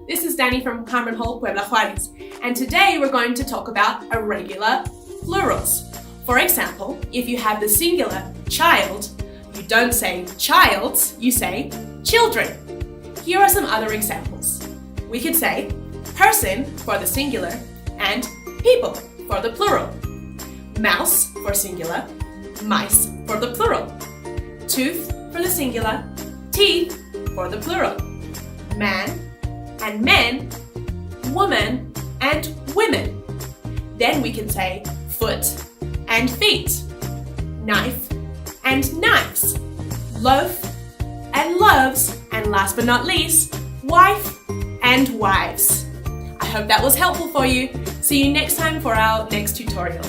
This is Dany from Harmon, Puebla Juárez, and today we're going to talk about irregular plurals. For example, if you have the singular child, you don't say childs, you say children. Here are some other examples. We could say person for the singular and people for the plural. Mouse for singular, mice for the plural. Tooth for the singular, teeth for the plural. Man and men, woman and women. Then we can say foot and feet, knife and knives, loaf and loaves, and last but not least, wife and wives. I hope that was helpful for you. See you next time for our next tutorial.